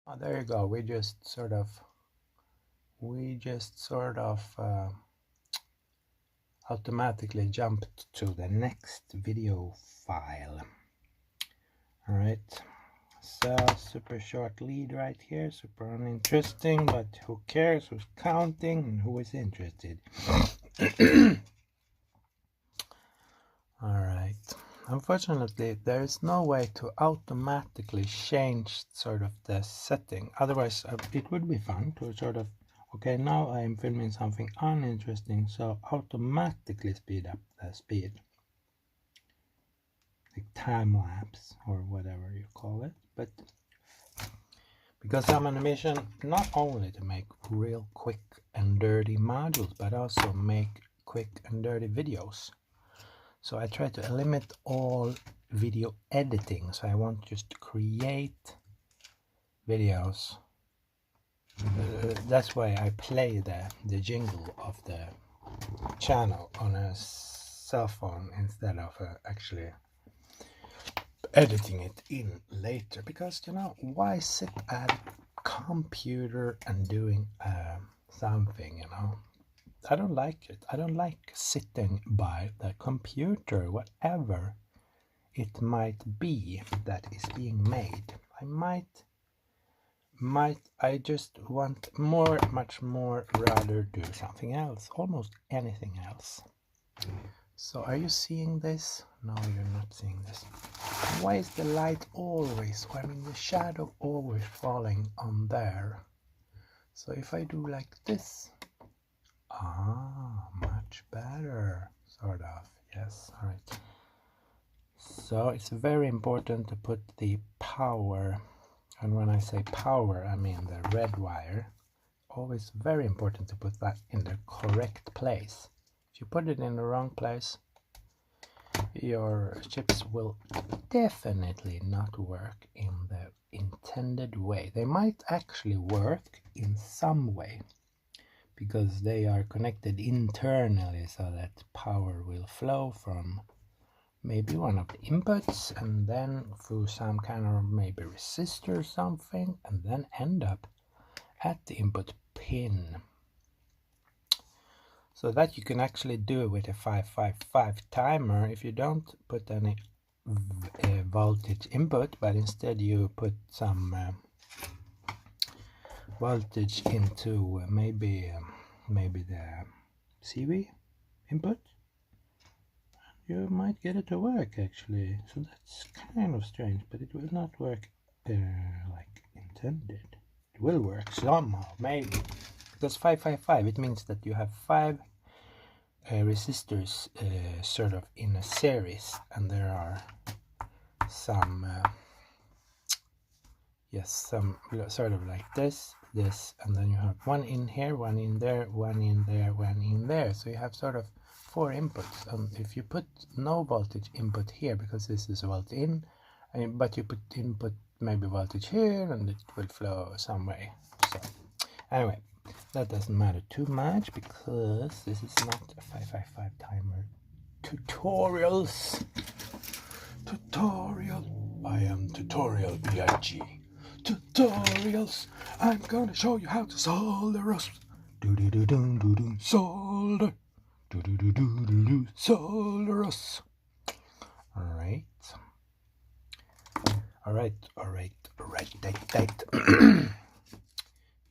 Oh, there you go. We just sort of automatically jumped to the next video file. All right. So super short lead right here, super uninteresting, but who cares? Who's counting and who is interested? All right. Unfortunately, there is no way to automatically change sort of the setting. Otherwise, it would be fun to sort of, okay, now I am filming something uninteresting, so automatically speed up the speed. Like time lapse or whatever you call it. But because I'm on a mission not only to make real quick and dirty modules, but also make quick and dirty videos. So I try to eliminate all video editing. So I want just to create videos. That's why I play the jingle of the channel on a cell phone instead of actually editing it in later. Because, you know, why sit at a computer and doing something, you know? I don't like it. I don't like sitting by the computer, whatever it might be that is being made. I just want much more rather do something else, almost anything else. So are you seeing this? No, you're not seeing this. Why is the light always, the shadow always falling on there? So if I do like this, much better, sort of, yes, all right. So it's very important to put the power, and when I say power, I mean the red wire. Always very important to put that in the correct place. If you put it in the wrong place, your chips will definitely not work in the intended way. They might actually work in some way, because they are connected internally so that power will flow from maybe one of the inputs and then through some kind of maybe resistor or something, and then end up at the input pin. So that you can actually do with a 555 timer if you don't put any voltage input, but instead you put some voltage into maybe the CV input. You might get it to work actually, so that's kind of strange, but it will not work like intended. It will work somehow, maybe, because 555, it means that you have 5 resistors sort of in a series, and there are some some sort of like this, and then you have one in here, one in there, one in there, one in there, so you have sort of 4 inputs. And if you put no voltage input here, because this is a volt in, but you put input maybe voltage here, and it will flow some way. So anyway, that doesn't matter too much, because this is not a 555 timer tutorials. I am tutorial BIG. Tutorials. I'm gonna show you how to solder us. Solder. Solder us. Alright.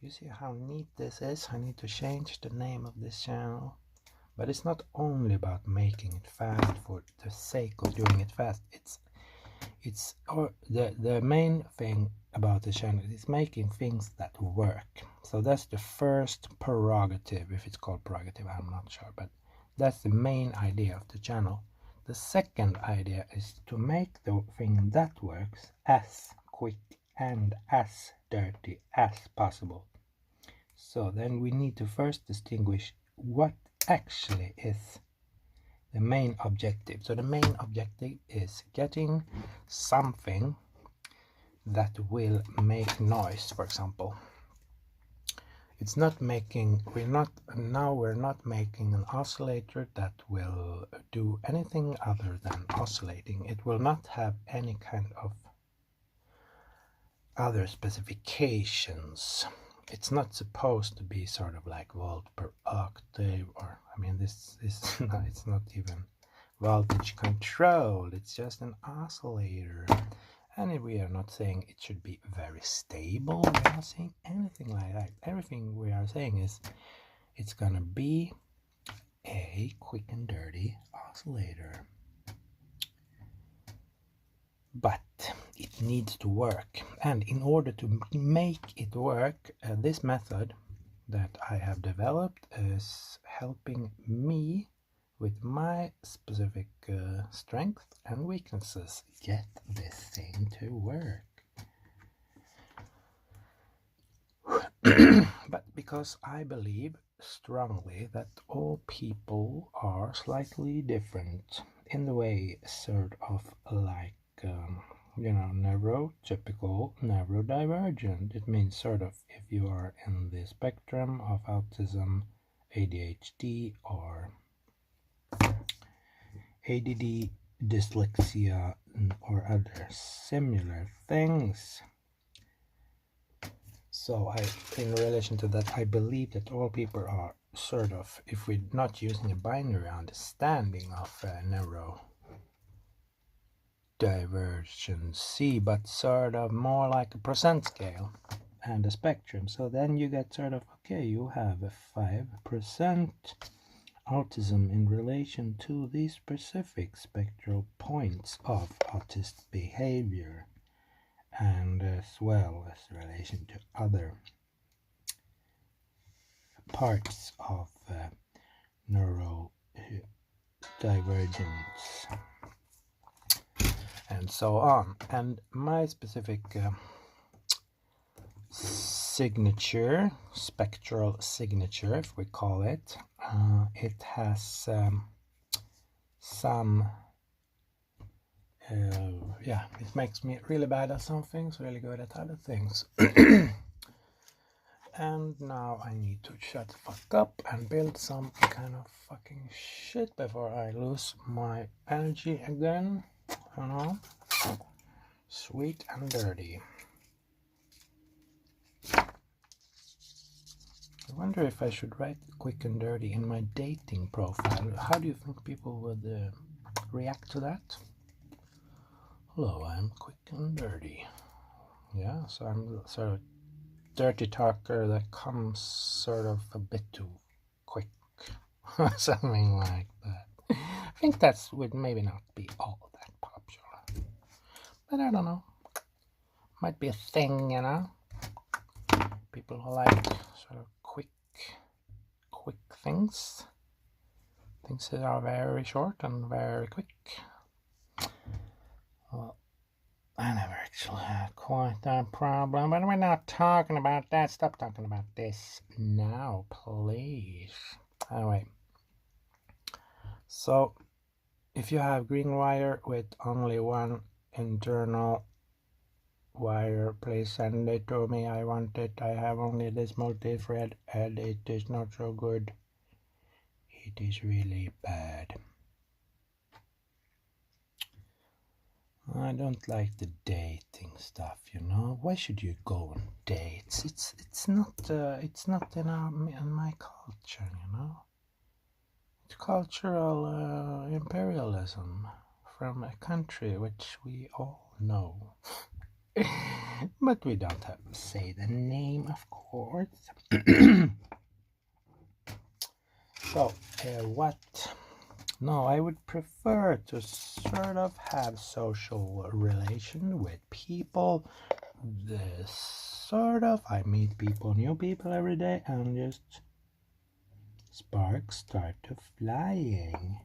You see how neat this is? I need to change the name of this channel. But it's not only about making it fast for the sake of doing it fast. The main thing about the channel is making things that work. So that's the first prerogative, if it's called prerogative, I'm not sure, but that's the main idea of the channel. The second idea is to make the thing that works as quick and as dirty as possible. So then we need to first distinguish what actually is the main objective. So the main objective is getting something that will make noise, for example. It's not making, we're not making an oscillator that will do anything other than oscillating. It will not have any kind of other specifications. It's not supposed to be sort of like volt per octave, or I mean, this is not, it's not even voltage controlled. It's just an oscillator. And we are not saying it should be very stable. We are not saying anything like that. Everything we are saying is it's gonna be a quick and dirty oscillator. But it needs to work. And in order to make it work, this method that I have developed is helping me with my specific strengths and weaknesses get this thing to work. But because I believe strongly that all people are slightly different in the way sort of like neurotypical, neurodivergent. It means sort of if you are in the spectrum of autism, ADHD, or ADD, dyslexia, or other similar things. So in relation to that, I believe that all people are sort of, if we're not using a binary understanding of neurodivergency, but sort of more like a percent scale and a spectrum. So then you get sort of, okay, you have a 5% autism in relation to these specific spectral points of autistic behavior, and as well as relation to other parts of neurodivergence and so on. And my specific signature, spectral signature, if we call it, it has some it makes me really bad at some things, really good at other things. And now I need to shut the fuck up and build some kind of fucking shit before I lose my energy again. You know, sweet and dirty. I wonder if I should write quick and dirty in my dating profile. How do you think people would react to that? Hello, I'm quick and dirty. Yeah, so I'm sort of dirty talker that comes sort of a bit too quick. Something like that. I think that would maybe not be all that popular. But I don't know. Might be a thing, you know? People who like sort of quick things. Things that are very short and very quick. Well, I never actually had quite that problem, but we're not talking about that. Stop talking about this now, please. Anyway, so if you have green wire with only one internal wire, please send it to me. I want it. I have only this multi-thread and it is not so good. It is really bad. I don't like the dating stuff, you know. Why should you go on dates? It's not in my culture, you know. It's cultural imperialism from a country which we all know. But we don't have to say the name, of course. So, what? No, I would prefer to sort of have social relation with people. I meet people, new people every day, and just sparks start to flying.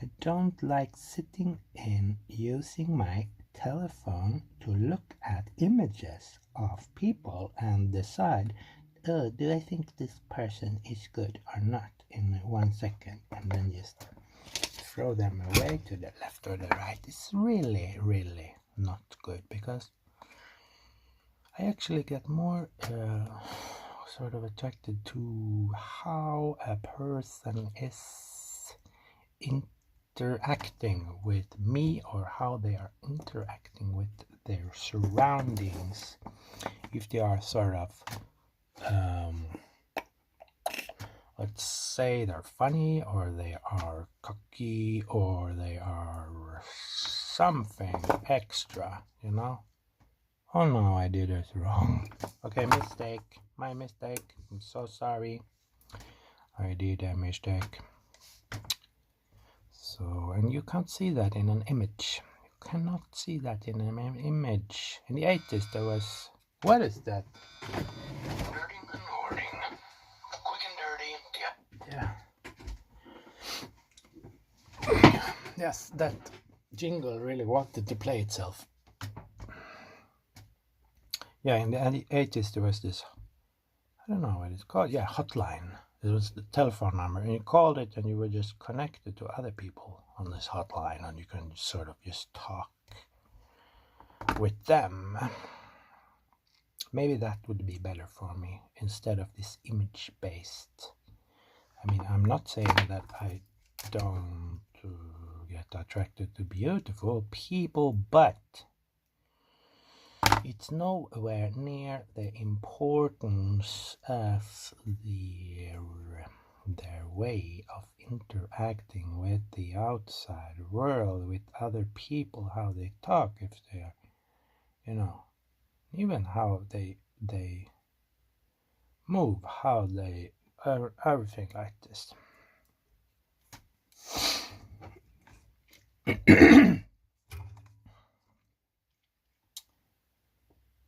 I don't like sitting in using my telephone to look at images of people and decide, oh, do I think this person is good or not in 1 second, and then just throw them away to the left or the right. It's really, really not good, because I actually get more sort of attracted to how a person is interacting with me or how they are interacting with their surroundings. If they are sort of, let's say they're funny, or they are cocky, or they are something extra, you know? Oh no, I did it wrong. Okay, mistake. My mistake. I'm so sorry. I did a mistake. So, and you can't see that in an image. You cannot see that in an image. In the 80s there was... What is that? Nerding and hoarding. Quick and dirty. Yeah. Yes, that jingle really wanted to play itself. Yeah, in the 80s there was this, I don't know what it's called, yeah, hotline. It was the telephone number, and you called it and you were just connected to other people on this hotline, and you can sort of just talk with them. Maybe that would be better for me instead of this image-based. I mean, I'm not saying that I don't get attracted to beautiful people, but it's nowhere near the importance as their way of interacting with the outside world, with other people, how they talk, if they are, you know, even how they move, how they everything like this.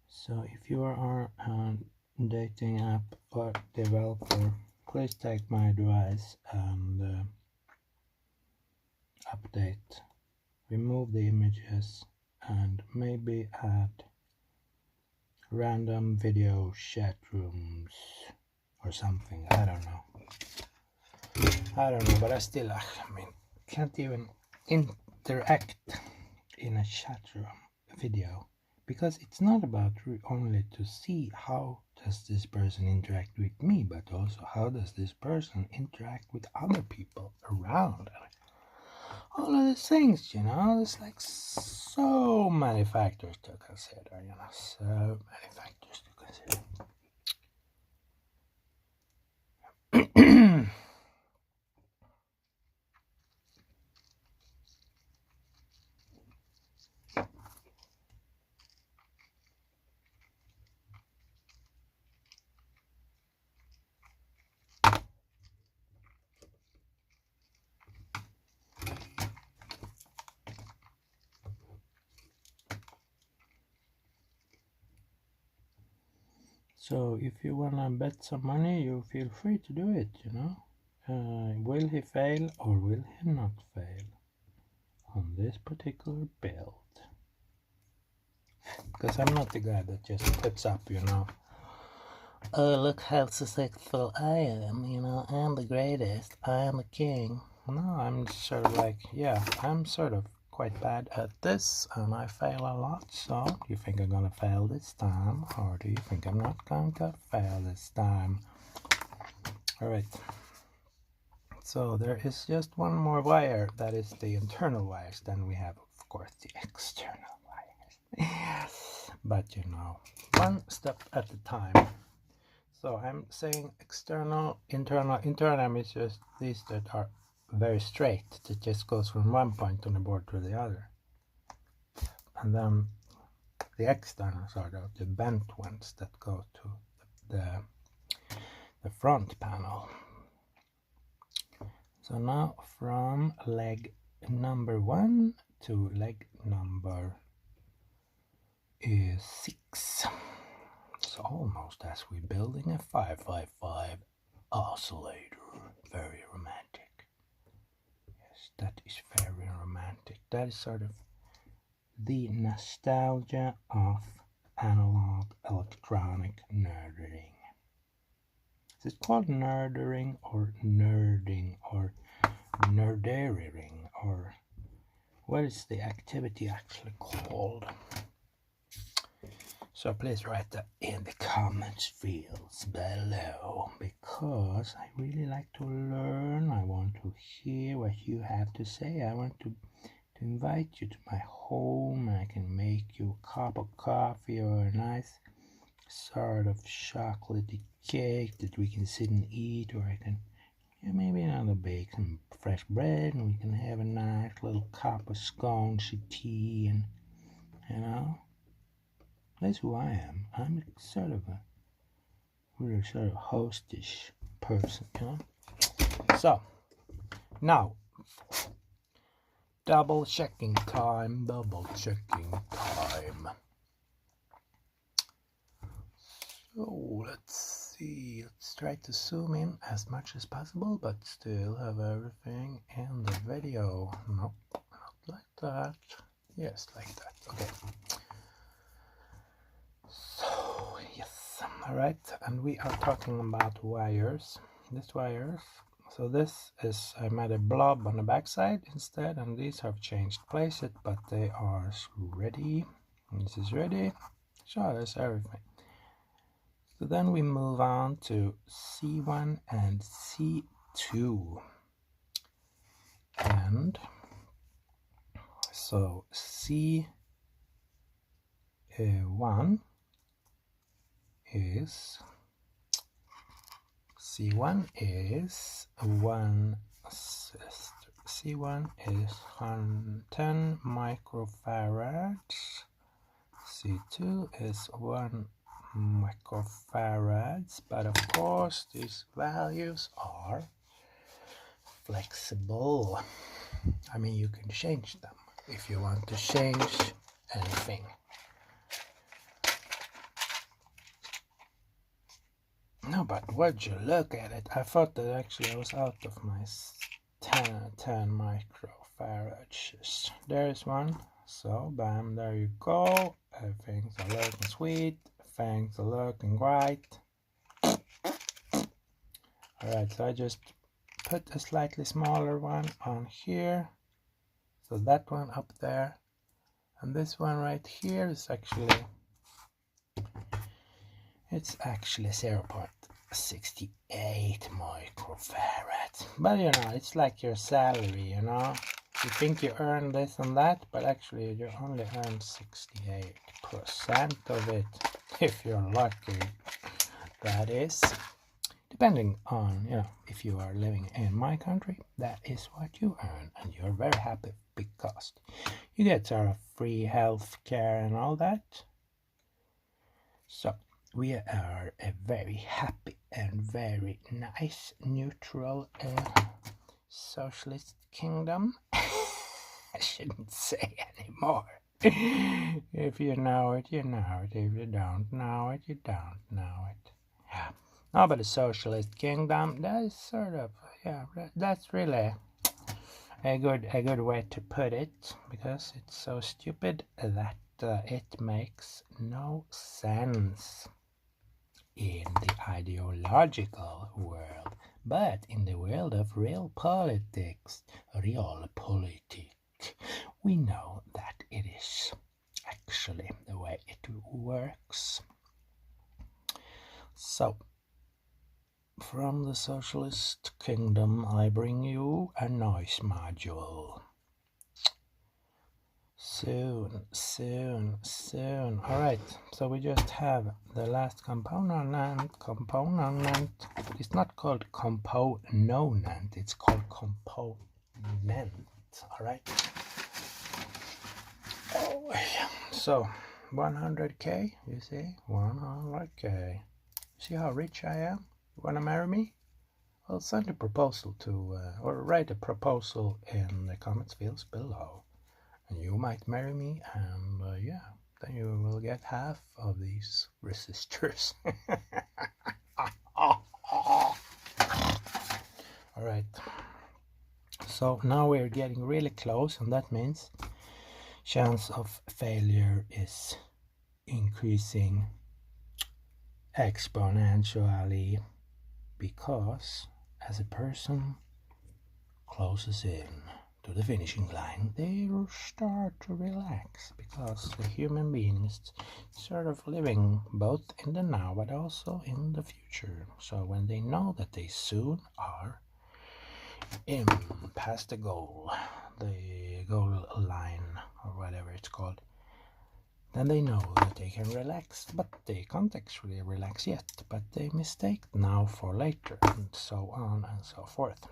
So if you are a dating app or developer, please take my advice and update, remove the images, and maybe add random video chat rooms or something. I don't know, but I still, I mean, can't even interact in a chat room video, because it's not about only to see how does this person interact with me, but also how does this person interact with other people around. All of these things, you know, there's like so many factors to consider, you know, so many factors to consider. So if you wanna bet some money, you feel free to do it, you know. Will he fail or will he not fail on this particular build? Because I'm not the guy that just puts up, you know, oh, look how successful I am, you know, I'm the greatest, I am the king. No, I'm sort of like, yeah, I'm sort of quite bad at this, and I fail a lot. So, do you think I'm gonna fail this time, or do you think I'm not going to fail this time? Alright, so there is just one more wire, that is the internal wires. Then we have, of course, the external wires. But you know, one step at a time. So I'm saying external, internal. Internal is just these that are very straight, that just goes from one point on the board to the other. And then the external sort of the bent ones that go to the front panel. So now from leg number 1 to leg number 6. It's almost as we're building a 555 oscillator. Very romantic. Yes, that is very romantic. That is sort of the nostalgia of analog electronic nerding. Is it called nerdering or nerding or nerdering, or what is the activity actually called? So please write that in the comments fields below, because I really like to learn. I want to hear what you have to say. I want to invite you to my home. I can make you a cup of coffee or a nice sort of chocolatey cake that we can sit and eat, or I can maybe another bake some fresh bread and we can have a nice little cup of scones and tea, and that's who I am. I'm sort of a really sort of hostish person, So now, double checking time. So let's see. Let's try to zoom in as much as possible, but still have everything in the video. Nope, not like that. Yes, like that. Okay. So yes, all right, and we are talking about wires. This wires. So this is, I made a blob on the backside instead, and these have changed places, but they are ready. And this is ready. So that's everything. So then we move on to C1 and C2. And so C1 is C1 is 10 microfarads. C2 is 1 microfarads, but of course these values are flexible. I mean, you can change them if you want to change anything. No, but would you look at it? I thought that actually I was out of my 10 microfarads. There's one. So, bam, there you go. Things are looking sweet. Things are looking great. Alright, so I just put a slightly smaller one on here. So that one up there. And this one right here is actually, it's actually 0.68 microfarads. But it's like your salary, You think you earn this and that, but actually you only earn 68% of it, if you're lucky. That is, depending on, if you are living in my country, that is what you earn, and you're very happy because you get sort of free health care and all that. So we are a very happy and very nice, neutral socialist kingdom. I shouldn't say anymore. If you know it, you know it. If you don't know it, you don't know it. Yeah. No, but a socialist kingdom, that is sort of, that's really a good way to put it, because it's so stupid that it makes no sense in the ideological world. But in the world of real politics, we know that it is actually the way it works. So, from the socialist kingdom, I bring you a noise module. Soon. Alright, so we just have the last component. It's not called component, it's called component. Alright. Oh, so 100k, you see? 100k. See how rich I am? You wanna marry me? Well, send a proposal to, or write a proposal in the comments fields below. And you might marry me, and then you will get half of these resistors. Alright, so now we're getting really close, and that means chance of failure is increasing exponentially, because as a person closes in to the finishing line, they'll start to relax, because the human being is sort of living both in the now but also in the future. So when they know that they soon are in past the goal line, or whatever it's called, then they know that they can relax, but they can't actually relax yet, but they mistake now for later, and so on and so forth.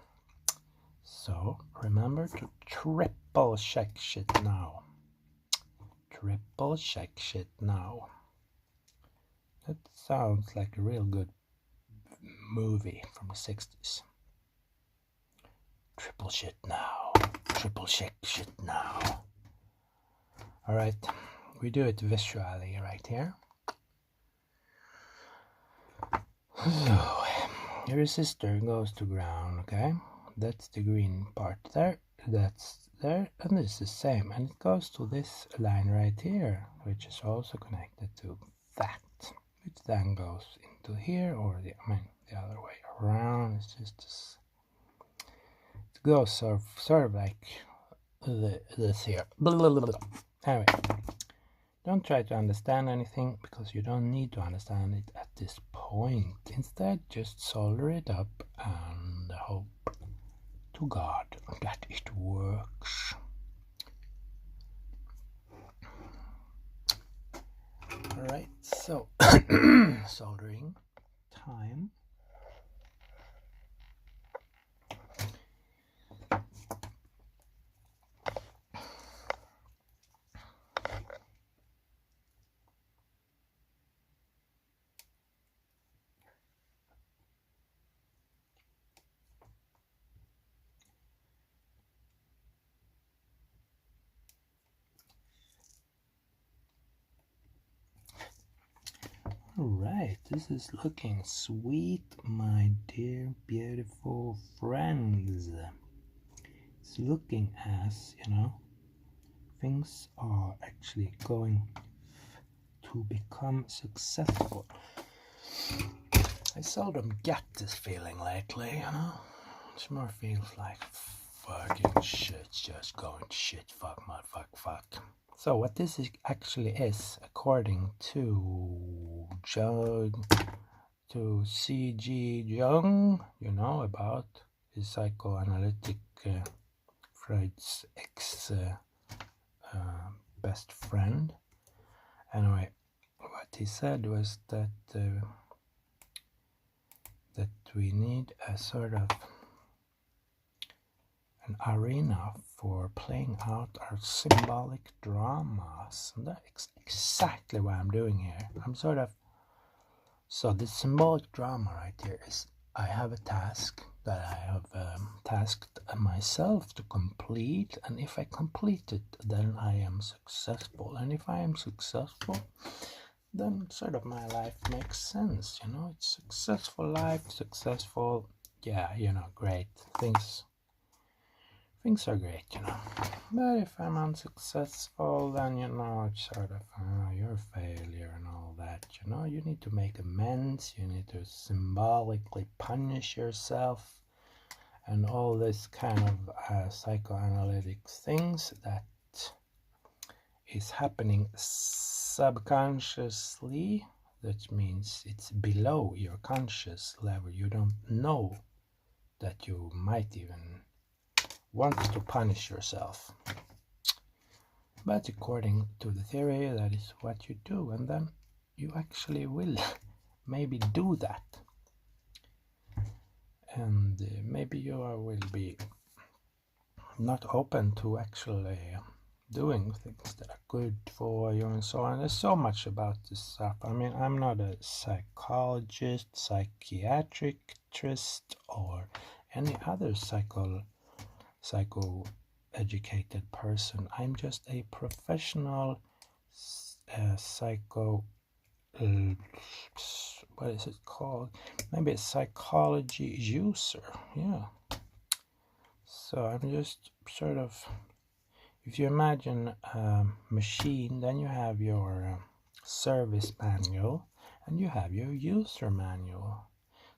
So remember to triple check shit now. Triple check shit now. That sounds like a real good movie from the 60s. Triple shit now. Triple check shit now. Alright, we do it visually right here. So, the resistor goes to ground, okay? That's the green part there, that's there, and this is the same. And it goes to this line right here, which is also connected to that, which then goes into here, or the other way around. It's just this. It goes sort of like this here. Anyway, don't try to understand anything, because you don't need to understand it at this point. Instead, just solder it up and hope to God that it works. Alright, so soldering time. Alright, this is looking sweet, my dear beautiful friends. It's looking as, things are actually going to become successful. I seldom get this feeling lately, It more feels like fucking shit's just going to shit, fuck, motherfuck, fuck. So what this actually is, according to C.G. Jung, about his psychoanalytic Freud's best friend. Anyway, what he said was that we need a sort of an arena for playing out our symbolic dramas, and that's exactly what I'm doing here. So the symbolic drama right here is, I have a task that I have tasked myself to complete, and if I complete it, then I am successful, and if I am successful, then sort of my life makes sense, it's successful life, successful, great things are great, but if I'm unsuccessful, then, it's sort of, you're a failure and all that, you need to make amends, you need to symbolically punish yourself, and all this kind of psychoanalytic things that is happening subconsciously. That means it's below your conscious level. You don't know that you might even want to punish yourself, but according to the theory, that is what you do, and then you actually will maybe do that, and maybe you will be not open to actually doing things that are good for you and so on. There's so much about this stuff. I'm not a psychologist, psychiatrist, or any other psycho-educated person. I'm just a professional what is it called? Maybe a psychology user. Yeah. So I'm just sort of, if you imagine a machine, then you have your service manual and you have your user manual.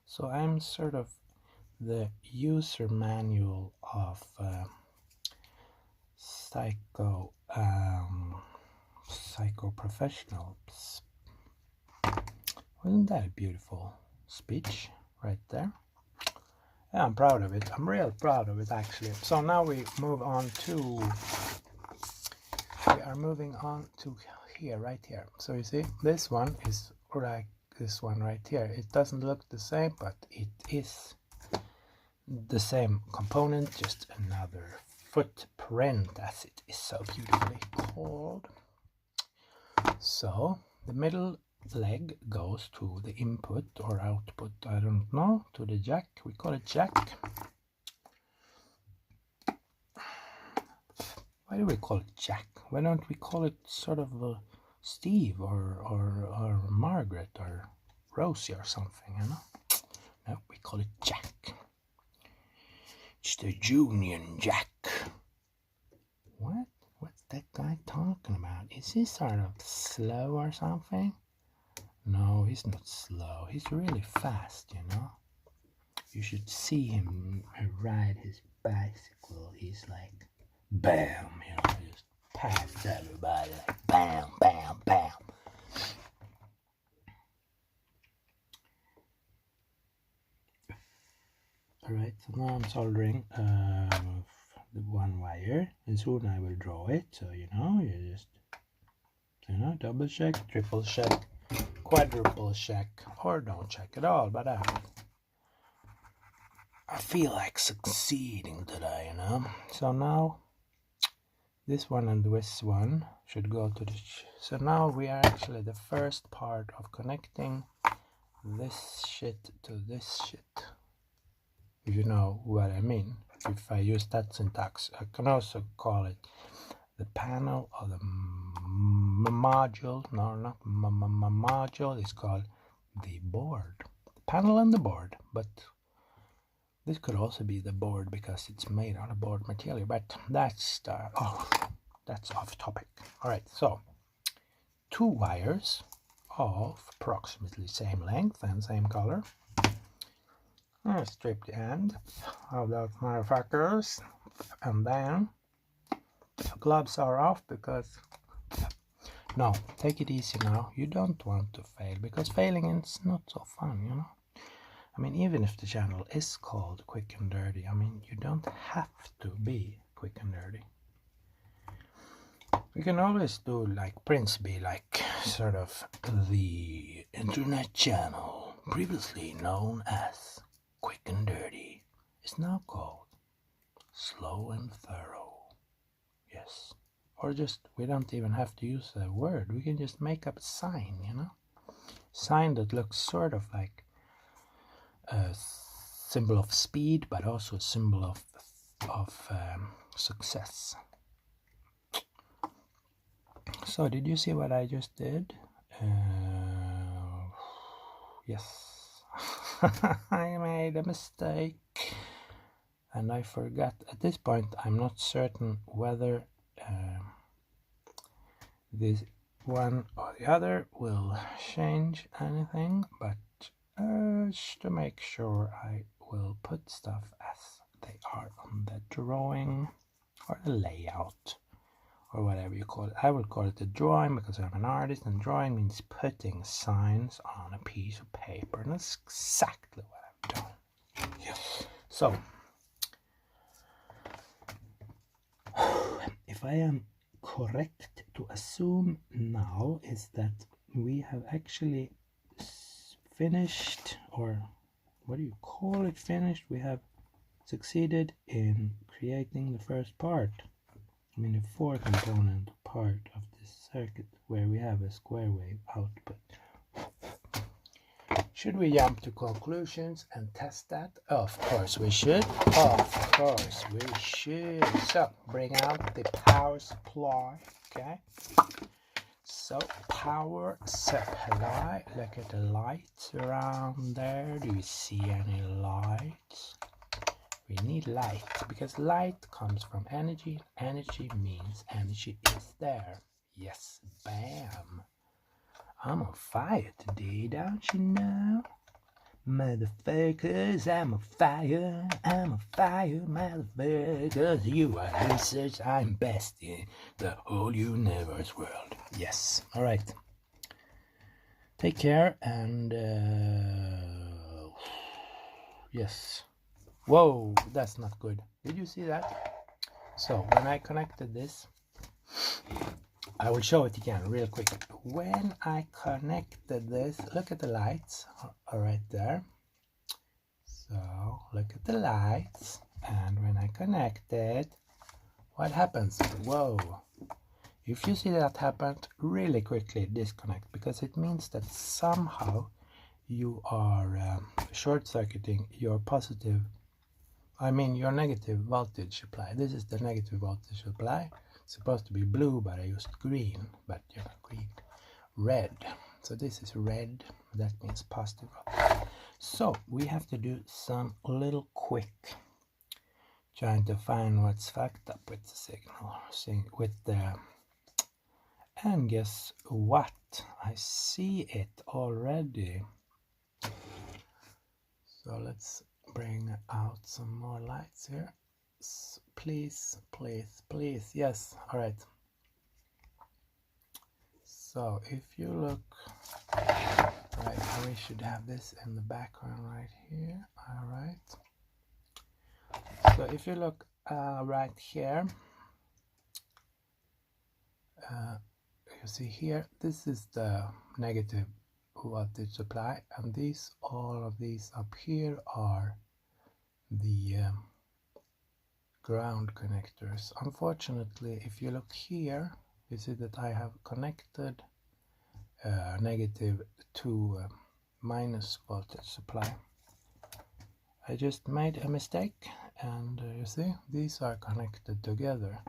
So I'm sort of the user manual of psycho professional. Wasn't that a beautiful speech right there? Yeah, I'm proud of it. I'm real proud of it, actually. So now we move on to, we are moving on to here, right here. So you see, this one is like this one right here. It doesn't look the same, but it is the same component, just another footprint, as it is so beautifully called. So the middle leg goes to the input or output, I don't know, to the jack. We call it jack. Why do we call it jack? Why don't we call it sort of Steve or Margaret or Rosie or something, you know? No, we call it jack. It's the Union Jack. What? What's that guy talking about? Is he sort of slow or something? No, he's not slow. He's really fast, you know? You should see him ride his bicycle. He's like, bam, you know, just past everybody, like bam, bam, bam. Alright, so now I'm soldering the one wire, and soon I will draw it, so you know, you just, you know, double check, triple check, quadruple check, or don't check at all, but I feel like succeeding today, you know. So now this one and this one should go to the so now we are actually the first part of connecting this shit to this shit, if you know what I mean. If I use that syntax, I can also call it the panel or the module. No, not module. It's called the board, the panel and the board, but this could also be the board because it's made out of board material, but that's that's off topic. All right, so 2 wires of approximately same length and same color. I'll strip the end of those motherfuckers, and then gloves are off because no, take it easy now. You don't want to fail, because failing is not so fun, you know. I mean, even if the channel is called Quick and Dirty, I mean, you don't have to be quick and dirty. We can always do like Prince be like sort of the internet channel previously known as Quick and Dirty is now called Slow and Thorough. Yes. Or just, we don't even have to use a word. We can just make up a sign, you know. Sign that looks sort of like a symbol of speed, but also a symbol of success. So did you see what I just did? Yes. I made a mistake and I forgot. At this point I'm not certain whether this one or the other will change anything, but just to make sure I will put stuff as they are on the drawing or the layout or whatever you call it. I will call it the drawing because I'm an artist, and drawing means putting signs on a piece of paper, and that's exactly what I've done. Yes. So if I am correct to assume now is that we have actually finished, or what do you call it, finished? We have succeeded in creating the first part. I mean, the 4-component part of this circuit, where we have a square wave output. Should we jump to conclusions and test that? Of course we should. Of course we should. So, bring out the power supply, okay? So, power supply. Look at the lights around there. Do you see any lights? We need light, because light comes from energy. Energy means energy is there. Yes, bam. I'm on fire today, don't you know? Motherfuckers, I'm a fire, motherfuckers. You are research, I'm best in the whole universe world. Yes, alright. Take care and yes. Whoa, that's not good. Did you see that? So when I connected this, I will show it again real quick. When I connected this, look at the lights right there. So look at the lights, and when I connect it, what happens? Whoa. If you see that happened, really quickly disconnect, because it means that somehow you are short-circuiting your your negative voltage supply. This is the negative voltage supply. It's supposed to be blue, but I used green, but you're not green. Red. So this is red, that means positive. So we have to do some little quick trying to find what's fucked up with the signal, and guess what? I see it already. So let's bring out some more lights here. Please, please, please. Yes, all right. So if you look, right, we should have this in the background right here. All right. So if you look right here, you see here, this is the negative voltage supply, and all of these up here are the ground connectors. Unfortunately, if you look here, you see that I have connected negative to minus voltage supply. I just made a mistake, and you see, these are connected together.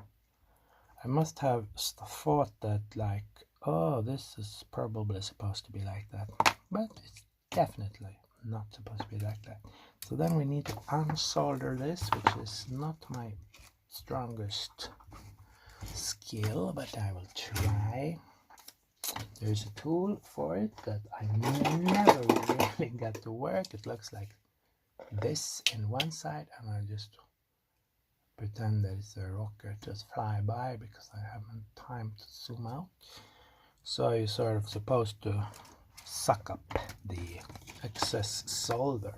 I must have thought that, like, oh, this is probably supposed to be like that, but it's definitely not supposed to be like that. So then we need to unsolder this, which is not my strongest skill, but I will try. There's a tool for it that I never really got to work. It looks like this in one side, and I just pretend that it's a rocket just fly by because I haven't time to zoom out. So you're sort of supposed to suck up the excess solder,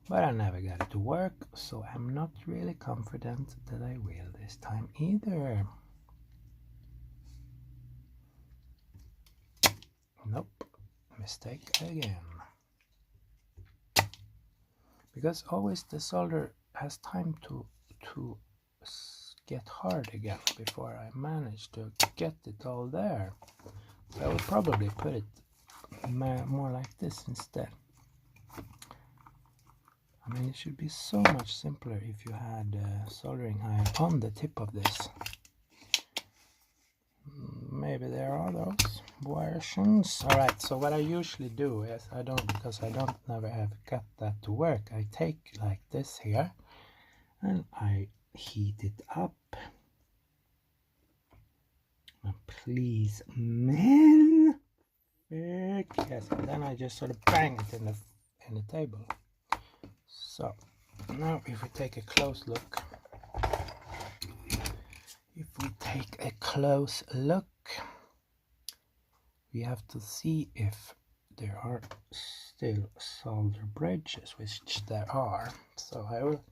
but I never got it to work, so I'm not really confident that I will this time either. Nope, mistake again. Because always the solder has time to get hard again before I manage to get it all there. So I will probably put it more like this instead. I mean, it should be so much simpler if you had soldering iron on the tip of this. Maybe there are those versions. Alright, so what I usually do is, because I don't never have got that to work, I take like this here and I heat it up. And please, man, yes, and then I just sort of bang it in the table. So now if we take a close look, we have to see if there are still solder bridges, which there are. So I will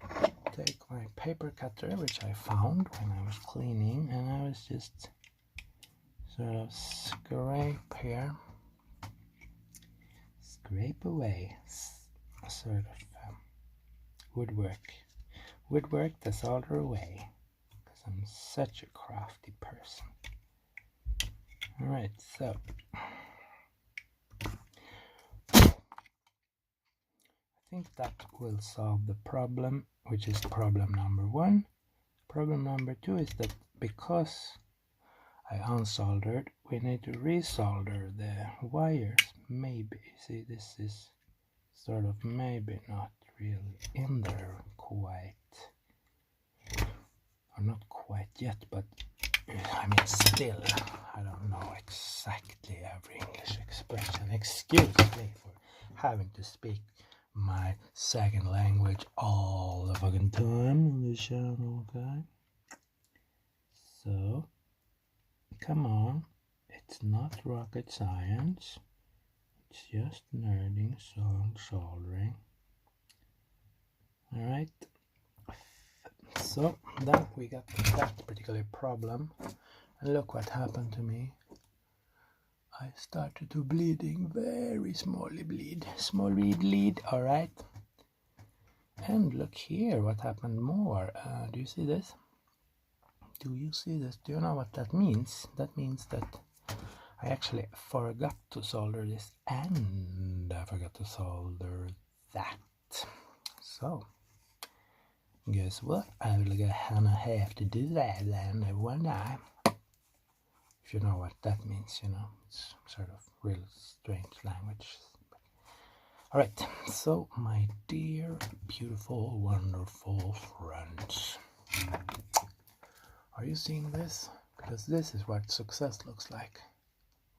take my paper cutter, which I found when I was cleaning, and I was just sort of scrape away, sort of woodwork the solder away, because I'm such a crafty person. Alright, so I think that will solve the problem, which is problem number 1. Problem number 2 is that because I unsoldered, we need to resolder the wires. Maybe, see, this is sort of maybe not really in there quite, or not quite yet, but I mean still, I don't know exactly every English expression. Excuse me for having to speak my second language all the fucking time on this channel, okay? So, come on, it's not rocket science, it's just nerding, soldering. Alright, so then we got that particular problem, and look what happened to me. I started to bleeding, very smally bleed, alright. And look here, what happened more. Do you see this? Do you see this? Do you know what that means? That means that I actually forgot to solder this, and I forgot to solder that. So, guess what? I will gonna have to do that then one day. If you know what that means, you know, it's sort of real strange language. Alright, so my dear, beautiful, wonderful friends, are you seeing this? Because this is what success looks like.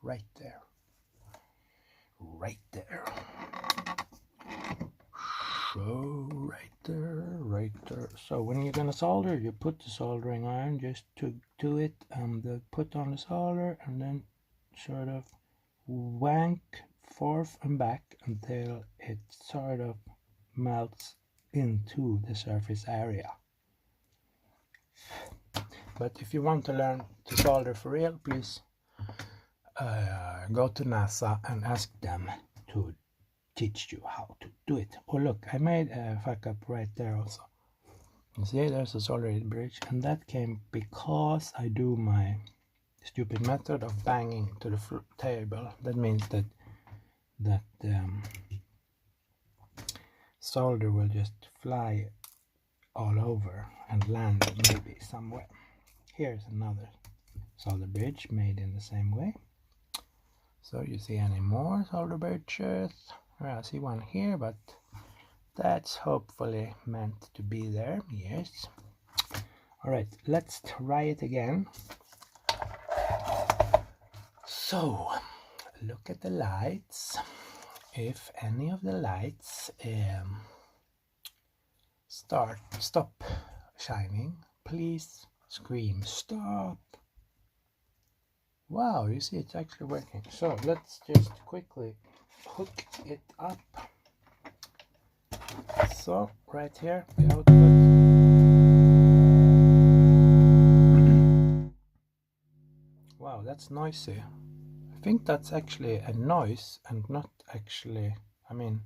Right there. Right there. So, right there. So, when you're gonna solder, you put the soldering iron just to do it, and put on the solder, and then sort of wank forth and back until it sort of melts into the surface area. But if you want to learn to solder for real, please go to NASA and ask them to teach you how to do it. Oh look, I made a fuck up right there also. You see, there's a soldering bridge, and that came because I do my stupid method of banging to the table. That means that solder will just fly all over and land maybe somewhere. Here's another solder bridge made in the same way. So you see any more solder bridges? Well, I see one here, but that's hopefully meant to be there. Yes. Alright, let's try it again. So, look at the lights. If any of the lights stop shining, please scream stop. Wow, you see it's actually working. So let's just quickly hook it up. So right here the output. Wow, that's noisy. I think that's actually a noise and not actually, I mean,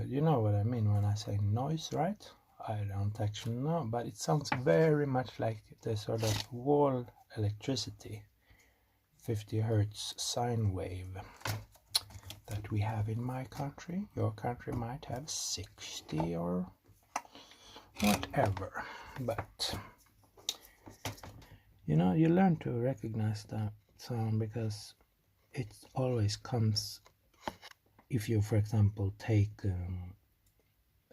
you know what I mean when I say noise, right? I don't actually know, but it sounds very much like the sort of wall electricity 50 Hertz sine wave that we have in my country. Your country might have 60 or whatever, but you know, you learn to recognize that sound because it always comes if you, for example, take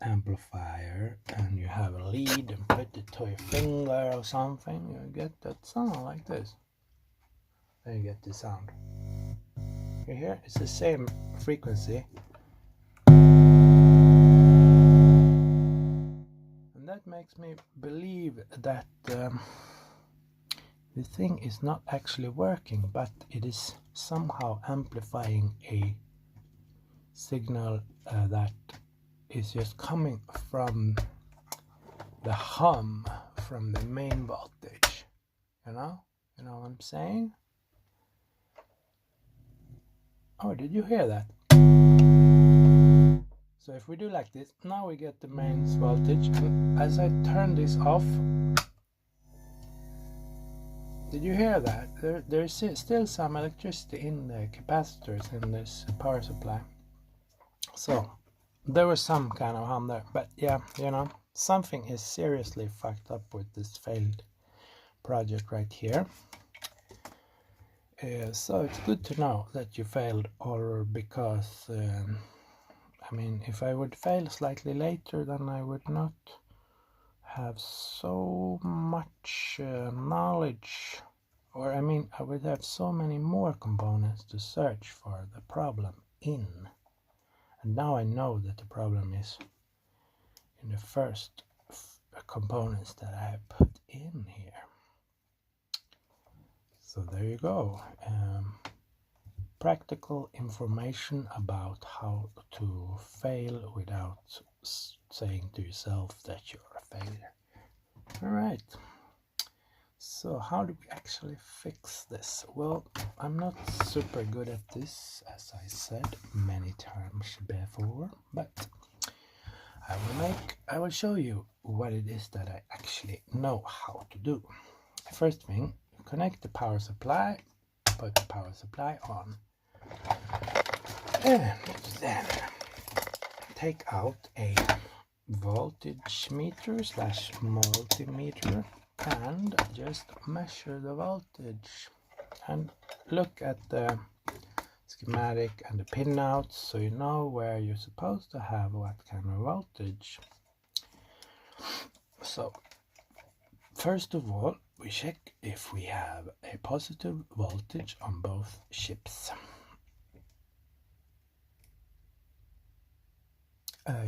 amplifier and you have a lead and put it to your finger or something, you get that sound like this. Then you get the sound. You hear? It's the same frequency. And that makes me believe that the thing is not actually working, but it is somehow amplifying a signal that is just coming from the hum from the main voltage. You know what I'm saying? Oh, did you hear that? So if we do like this, now we get the mains voltage, and as I turn this off, did you hear that? There is still some electricity in the capacitors in this power supply. So there was some kind of hum there, but yeah, you know, something is seriously fucked up with this failed project right here. So it's good to know that you failed, or because I mean, if I would fail slightly later, then I would not have so much knowledge, or I mean, I would have so many more components to search for the problem in. And now I know that the problem is in the first components that I have put in here. So there you go. Practical information about how to fail without saying to yourself that you're a failure. Alright, so how do we actually fix this? Well, I'm not super good at this, as I said many times before, but I will show you what it is that I actually know how to do. First thing, connect the power supply, put the power supply on, and then take out a voltage meter slash multimeter and just measure the voltage and look at the schematic and the pinouts so you know where you're supposed to have what kind of voltage. So first of all, we check if we have a positive voltage on both chips.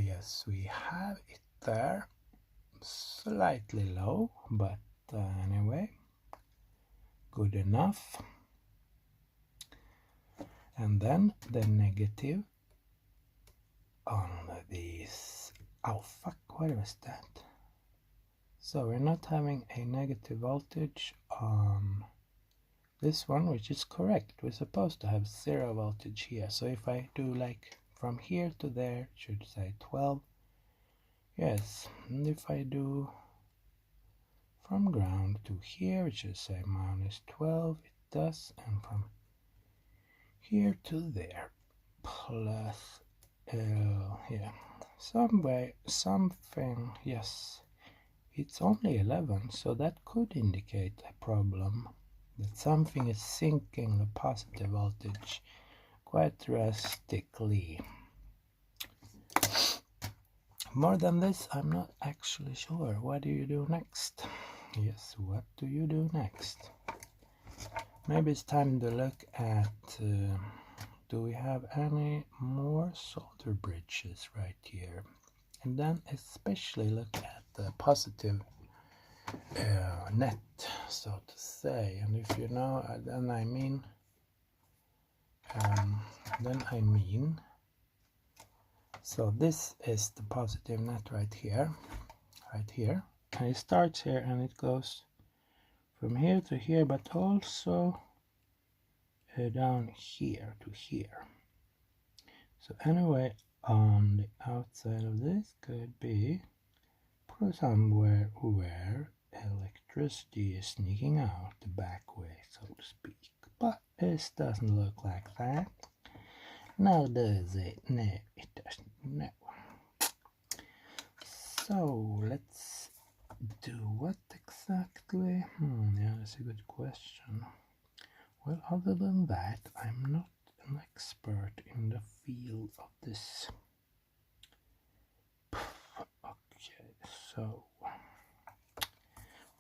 Yes, we have it there, slightly low, but anyway, good enough. And then the negative on these, oh fuck, what was that? So we're not having a negative voltage on this one, which is correct. We're supposed to have 0 voltage here. So if I do like from here to there, it should say 12. Yes, and if I do from ground to here, it should say minus 12. It does, and from here to there, plus yeah, something, yes. It's only 11, so that could indicate a problem, that something is sinking the positive voltage quite drastically. More than this, I'm not actually sure. What do you do next? Yes, what do you do next? Maybe it's time to look at, do we have any more solder bridges right here? And then especially look at the positive net, so to say. And if you know, then I mean, so this is the positive net right here, and it starts here and it goes from here to here, but also down here to here. So anyway, on the outside of this could be somewhere where electricity is sneaking out the back way, so to speak. But it doesn't look like that. Now does it? No, it doesn't. No. So let's do what exactly? Yeah, that's a good question. Well, other than that, I'm not an expert in the field of this. Okay, so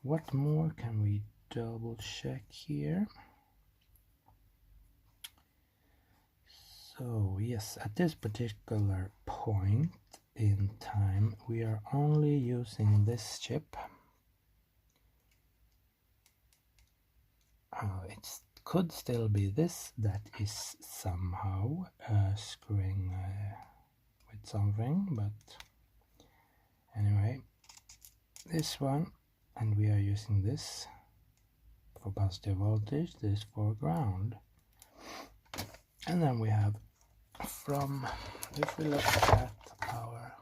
what more can we double check here? So yes, at this particular point in time, we are only using this chip. It could still be this that is somehow screwing with something, but anyway, this one, and we are using this for positive voltage, this for ground. And then we have from, if we look at our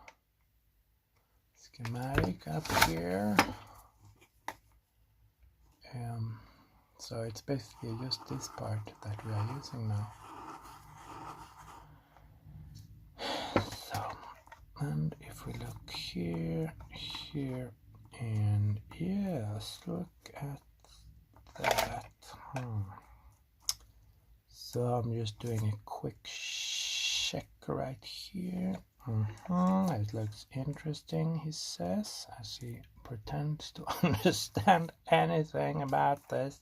schematic up here, so it's basically just this part that we are using now. So, and if we look here, and yes, look at that. So I'm just doing a quick check right here. It looks interesting, he says, as he pretends to understand anything about this.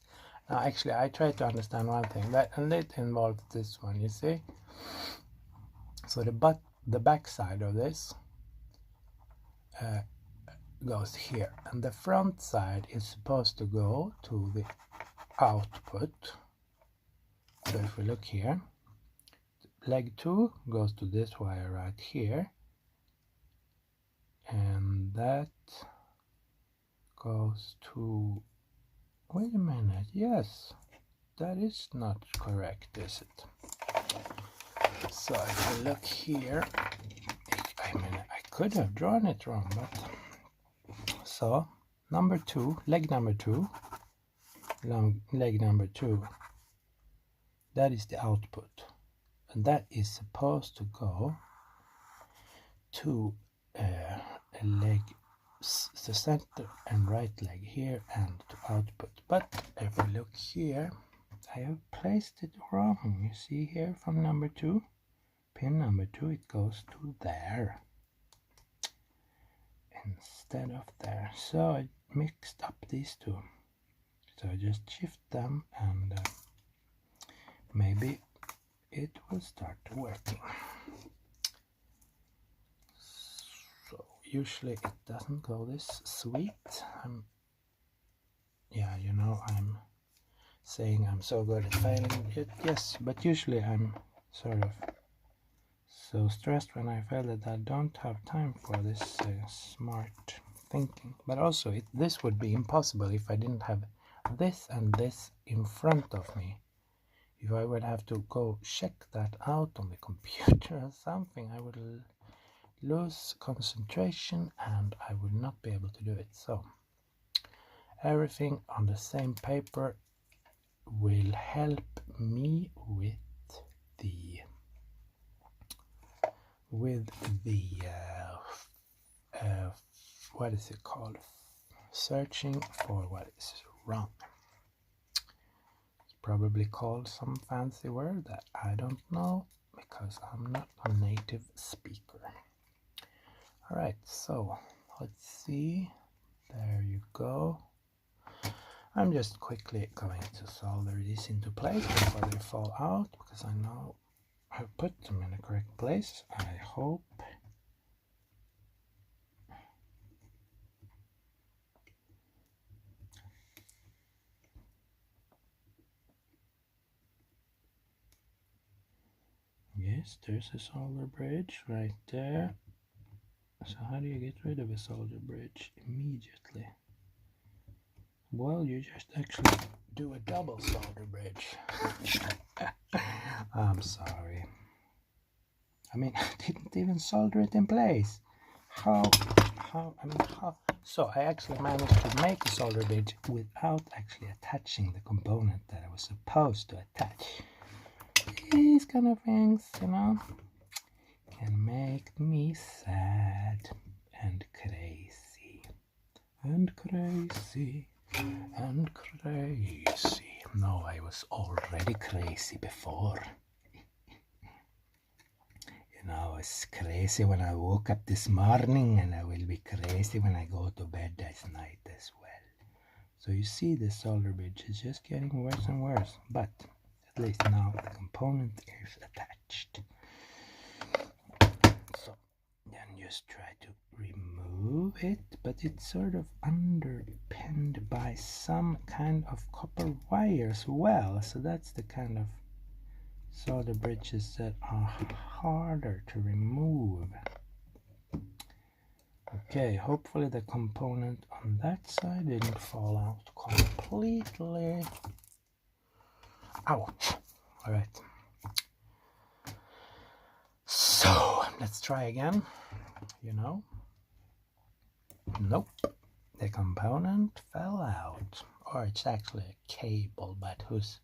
Now, actually, I try to understand one thing, and it involves this one, you see? So the back side of this goes here, and the front side is supposed to go to the output. So if we look here, leg 2 goes to this wire right here, and that goes to, wait a minute, yes, that is not correct, is it? So if we look here, I mean, I could have drawn it wrong, but so number 2, leg number 2, leg number 2, that is the output, and that is supposed to go to a leg, the center and right leg here, and to output. But if we look here, I have placed it wrong. You see here from number 2, pin number 2, it goes to there instead of there. So I mixed up these two. So I just shift them, and maybe it will start working. So usually it doesn't go this sweet. Yeah, you know, I'm saying I'm so good at failing it, yes, but usually I'm sort of so stressed when I fail that I don't have time for this smart thinking. But also this would be impossible if I didn't have this and this in front of me. If I would have to go check that out on the computer or something, I would lose concentration and I would not be able to do it. So everything on the same paper will help me with the what is it called, searching for what is wrong. It's probably called some fancy word that I don't know because I'm not a native speaker. Alright, so let's see, there you go. I'm just quickly going to solder these into place before they fall out, because I know I've put them in the correct place, I hope. Yes, there's a solder bridge right there. So how do you get rid of a solder bridge immediately? Well, you just actually do a double solder bridge. I'm sorry. I mean, I didn't even solder it in place. How, so I actually managed to make a solder bridge without actually attaching the component that I was supposed to attach. These kind of things, you know, can make me sad and crazy and crazy and crazy. No, I was already crazy before. You know, I was crazy when I woke up this morning, and I will be crazy when I go to bed this night as well. So you see, the solder bridge is just getting worse and worse, but at least now the component is attached. So then just try to remove it, but it's sort of underpinned by some kind of copper wire as well. So that's the kind of solder bridges that are harder to remove. Okay, hopefully the component on that side didn't fall out completely. Ouch! Alright. So, let's try again. You know? Nope. The component fell out. Or it's actually a cable, but who's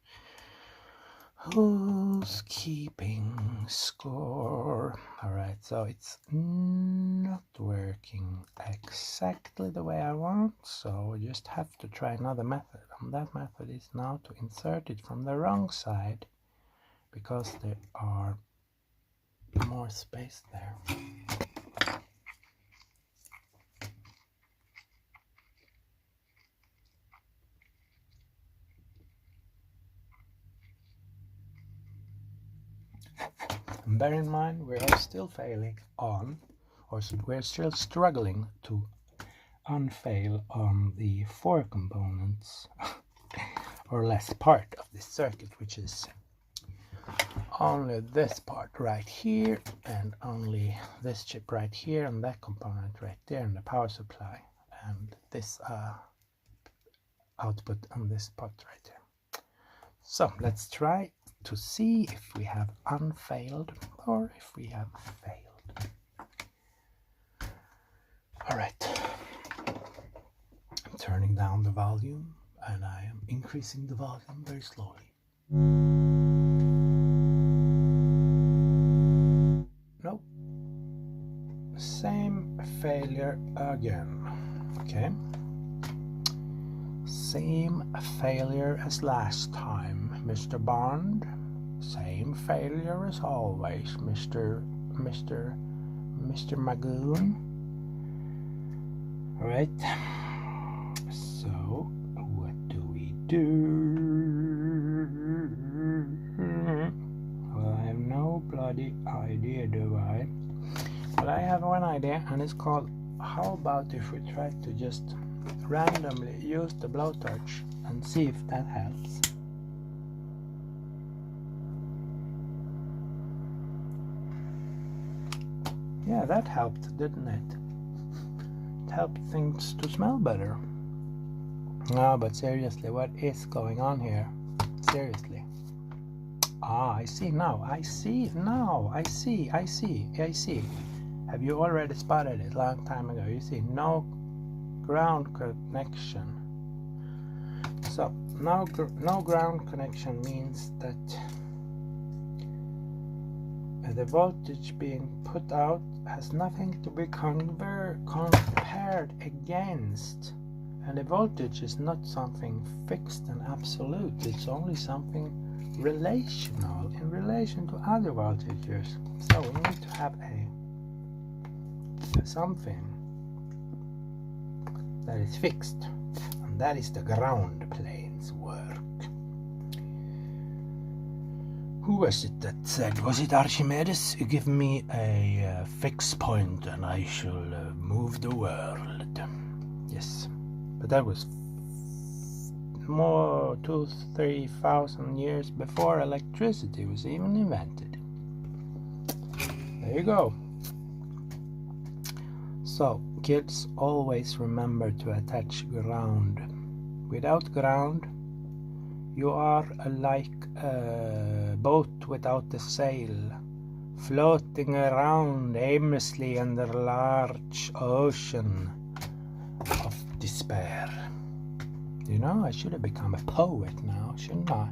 keeping score? Alright, so it's not working exactly the way I want, so we just have to try another method. And that method is now to insert it from the wrong side, because there are more space there. Bear in mind, we are still failing on, or we're still struggling to unfail on the 4 components or less part of this circuit, which is only this part right here and only this chip right here and that component right there and the power supply and this output on this pot right there. So let's try to see if we have unfailed or if we have failed. All right, I'm turning down the volume and I am increasing the volume very slowly. Nope. Same failure again. Okay. Same failure as last time, Mr. Bond. Same failure as always, Mr. Magoon. All right. So what do we do? Well, I have no bloody idea, do I? But I have one idea, and it's called, how about if we try to just randomly use the blowtorch and see if that helps. Yeah, that helped, didn't it? It helped things to smell better. No, but seriously, what is going on here? Seriously. Ah, I see now. I see now. I see. Have you already spotted it long time ago? You see, no ground connection. So no ground connection means that the voltage being put out has nothing to be compared against, and the voltage is not something fixed and absolute. It's only something relational in relation to other voltages. So we need to have something that is fixed, and that is the ground plane's work. Who was it that said, was it Archimedes? Give me a fixed point and I shall move the world. Yes, but that was more 2,000-3,000 years before electricity was even invented. There you go. So kids, always remember to attach ground. Without ground, you are like a boat without a sail, floating around aimlessly in the large ocean of despair. You know, I should have become a poet now, shouldn't I?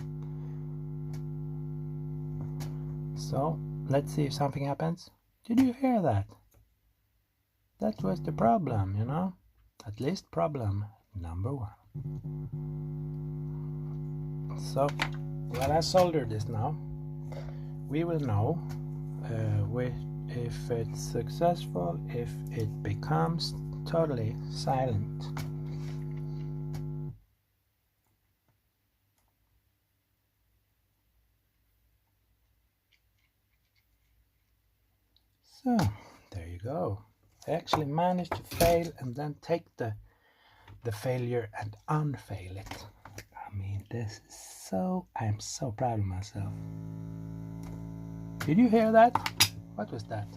So, let's see if something happens. Did you hear that? That was the problem, you know? At least problem number 1. So, when I solder this now, we will know if it's successful, if it becomes totally silent. So, there you go. I actually managed to fail and then take the failure and unfail it. I mean, this is so, I'm so proud of myself. Did you hear that? What was that?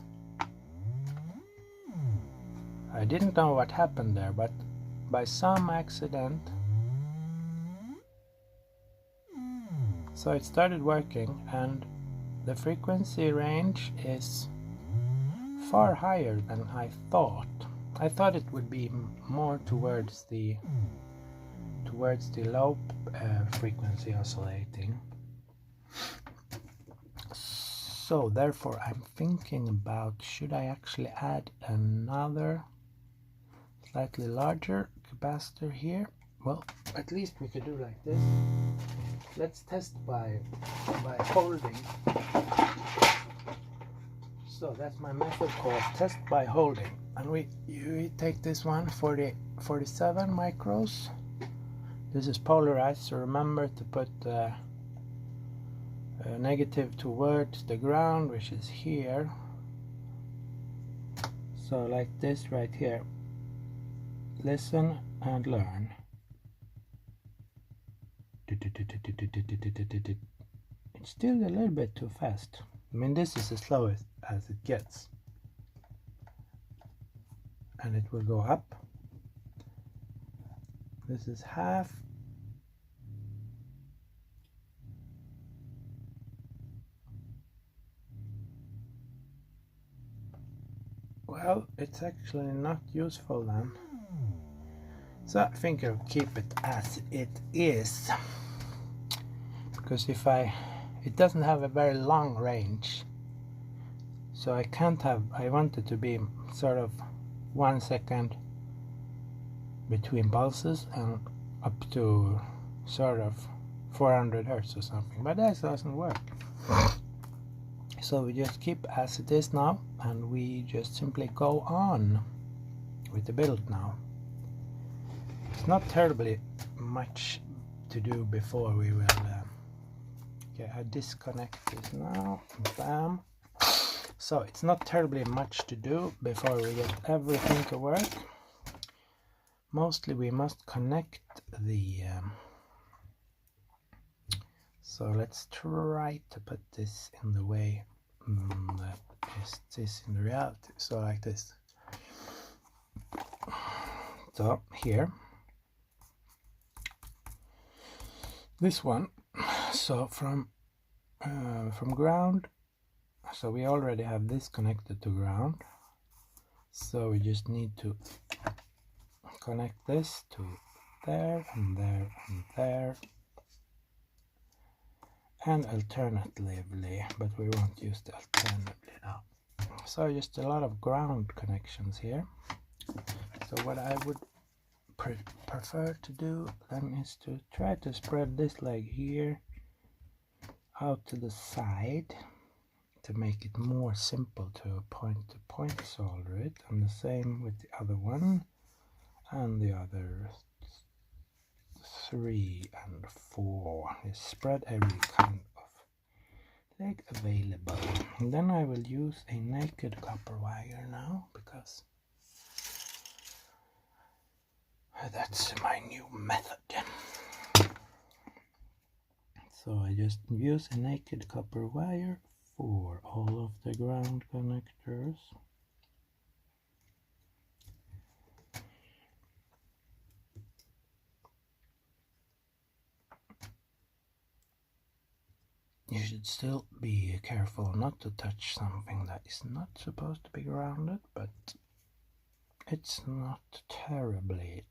I didn't know what happened there, but by some accident, so it started working, and the frequency range is far higher than I thought. I thought it would be more towards the low frequency oscillating. So therefore I'm thinking about, should I actually add another slightly larger capacitor here? Well, at least we could do like this. Let's test by holding. So that's my method called test by holding, and we take this one 47 micros. This is polarized, so remember to put negative towards the ground, which is here. So like this right here. Listen and learn. It's still a little bit too fast. I mean, this is as slow as it gets. And it will go up. This is half. Well, it's actually not useful then. So I think I'll keep it as it is. Because it doesn't have a very long range. So I want it to be sort of 1 second between pulses and up to sort of 400 Hertz or something. But that doesn't work. So we just keep as it is now, and we just simply go on with the build now. It's not terribly much to do before we will okay, I disconnect this now. Bam. So it's not terribly much to do before we get everything to work. Mostly we must connect the so let's try to put this in the way that is this in reality. So like this. So here, this one. So from ground. So we already have this connected to ground. So we just need to connect this to there and there and there. And alternatively, but we won't use the alternatively now. So just a lot of ground connections here. So what I would prefer to do then is to try to spread this leg here out to the side to make it more simple to point solder it, and the same with the other one and the other 3 and 4. Is spread every kind of leg available. And then I will use a naked copper wire now, because that's my new method. So I just use a naked copper wire for all of the ground connectors. You should still be careful not to touch something that is not supposed to be grounded, but it's not terribly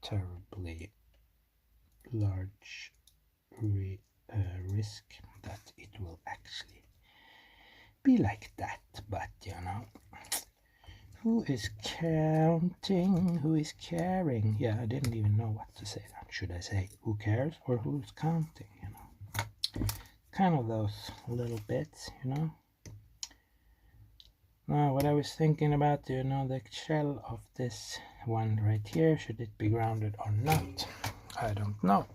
large risk that it will actually be like that. But you know, who is counting? Who is caring? Yeah, I didn't even know what to say then. Should I say who cares or who's counting? You know, kind of those little bits, you know. Now what I was thinking about, you know, the shell of this one right here, should it be grounded or not? I don't know.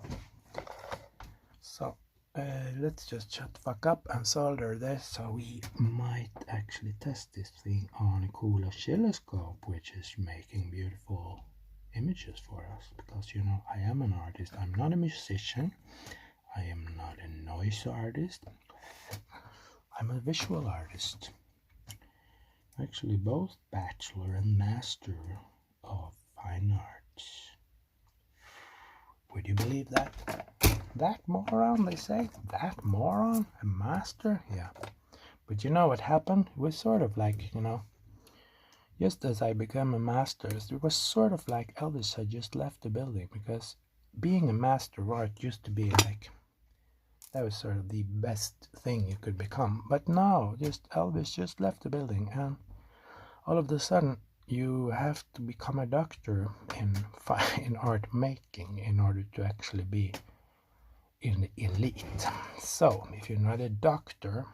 So let's just shut the fuck up and solder this. So we might actually test this thing on a cool oscilloscope, which is making beautiful images for us, because you know, I am an artist. I'm not a musician. I am not a noise artist. I'm a visual artist. Actually both bachelor and master of fine arts. Would you believe that? That moron, they say? That moron? A master? Yeah. But you know what happened? It was sort of like, you know, just as I became a master, it was sort of like Elvis had just left the building, because being a master of art used to be like, that was sort of the best thing you could become. But now, just Elvis just left the building, and all of a sudden, you have to become a doctor in art making in order to actually be in the elite. So, if you're not a doctor,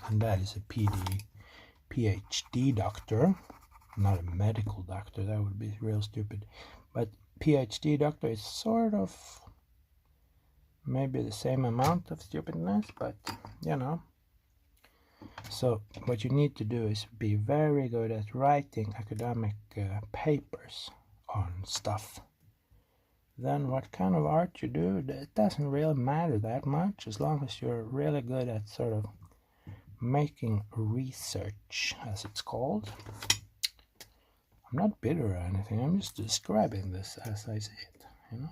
and that is a PhD doctor, not a medical doctor, that would be real stupid, but PhD doctor is sort of maybe the same amount of stupidness, but you know. So what you need to do is be very good at writing academic papers on stuff. Then what kind of art you do, it doesn't really matter that much, as long as you're really good at sort of making research, as it's called. I'm not bitter or anything, I'm just describing this as I see it, you know.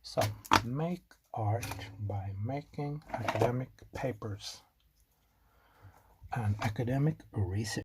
So, make art by making academic papers and academic research.